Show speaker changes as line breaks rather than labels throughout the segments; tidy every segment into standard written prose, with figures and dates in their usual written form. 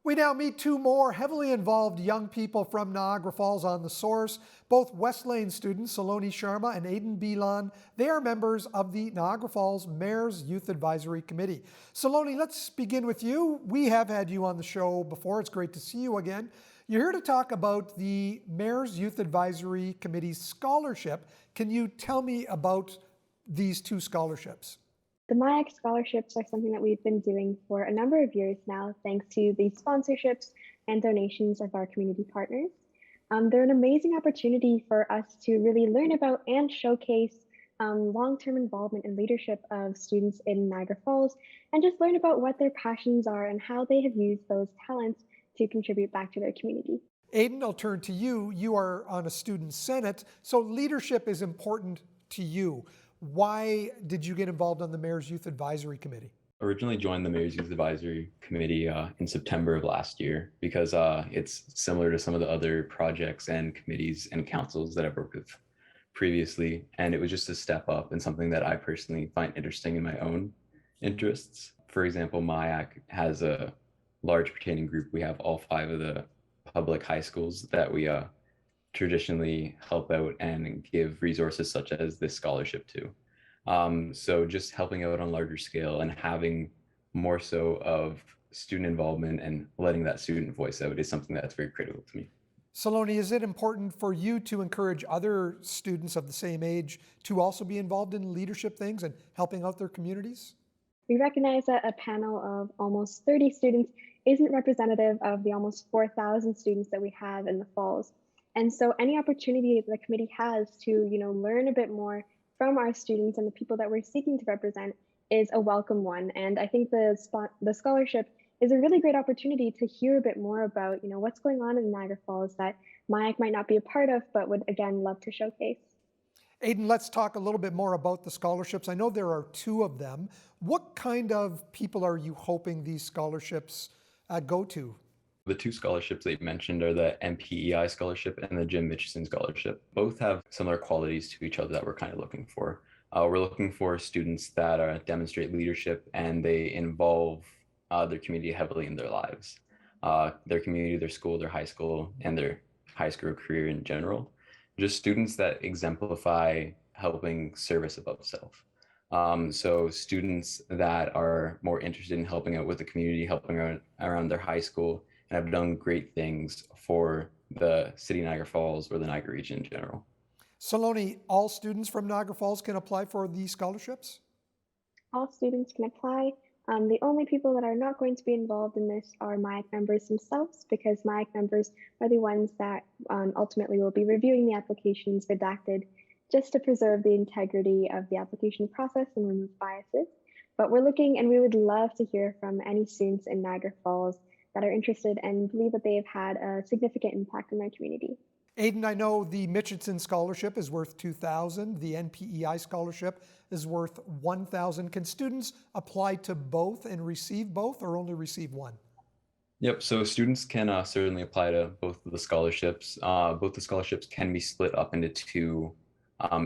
We now meet two more heavily involved young people from Niagara Falls on The Source, both West Lane students, Saloni Sharma and Aidan Belan. They are members of the Niagara Falls Mayor's Youth Advisory Committee. Saloni, let's begin with you. We have had you on the show before. It's great to see you again. You're here to talk about the Mayor's Youth Advisory Committee's scholarship. Can you tell me about these two scholarships?
The MYAC scholarships are something that we've been doing for a number of years now, thanks to the sponsorships and donations of our community partners. They're an amazing opportunity for us to really learn about and showcase long-term involvement and leadership of students in Niagara Falls, and just learn about what their passions are and how they have used those talents to contribute back to their community.
Aidan, I'll turn to you. You are on a student senate, so leadership is important to you. Why did you get involved on the Mayor's Youth Advisory Committee?
Originally joined the Mayor's Youth Advisory Committee in September of last year because it's similar to some of the other projects and committees and councils that I've worked with previously. And it was just a step up and something that I personally find interesting in my own interests. For example, MYAC has a large pertaining group. We have all 5 of the public high schools that we traditionally help out and give resources such as this scholarship to. So just helping out on a larger scale and having more so of student involvement and letting that student voice out is something that's very critical to me.
Saloni, is it important for you to encourage other students of the same age to also be involved in leadership things and helping out their communities?
We recognize that a panel of almost 30 students isn't representative of the almost 4,000 students that we have in the Falls. And so any opportunity that the committee has to, learn a bit more from our students and the people that we're seeking to represent is a welcome one. And I think the scholarship is a really great opportunity to hear a bit more about, what's going on in Niagara Falls that MYAC might not be a part of, but would again love to showcase.
Aidan, let's talk a little bit more about the scholarships. I know there are 2 of them. What kind of people are you hoping these scholarships go to?
The 2 scholarships that you mentioned are the MPEI scholarship and the Jim Mitchison scholarship. Both have similar qualities to each other that we're kind of looking for. We're looking for students that demonstrate leadership and they involve their community heavily in their lives, their community, their school, their high school, and their high school career in general. Just students that exemplify helping service above self. So students that are more interested in helping out with the community, helping around their high school, and have done great things for the city of Niagara Falls or the Niagara region in general.
Saloni, all students from Niagara Falls can apply for these scholarships?
All students can apply. The only people that are not going to be involved in this are MYAC members themselves, because MYAC members are the ones that ultimately will be reviewing the applications redacted just to preserve the integrity of the application process and remove biases. But we're looking, and we would love to hear from any students in Niagara Falls that are interested and believe that they have had a significant impact in their community.
Aidan, I know the Mitchison scholarship is worth $2,000. The NPEI scholarship is worth $1,000. Can students apply to both and receive both, or only receive one?
Yep, so students can certainly apply to both of the scholarships. Both the scholarships can be split up into 2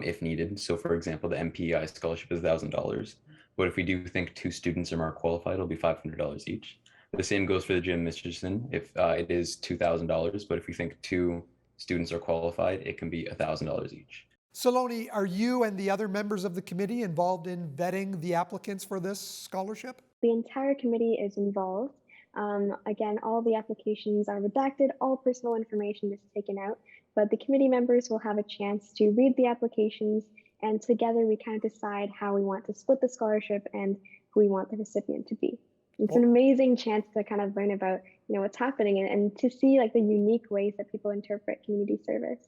if needed. So for example, the MPEI scholarship is $1,000. But if we do think 2 students are more qualified, it'll be $500 each. The same goes for the Jim Mitchison. If it is $2,000, but if we think 2 students are qualified, it can be $1,000 each.
Saloni, are you and the other members of the committee involved in vetting the applicants for this scholarship?
The entire committee is involved. Again, all the applications are redacted, all personal information is taken out, but the committee members will have a chance to read the applications, and together we kind of decide how we want to split the scholarship and who we want the recipient to be. It's an amazing chance to kind of learn about, what's happening and to see like the unique ways that people interpret community service.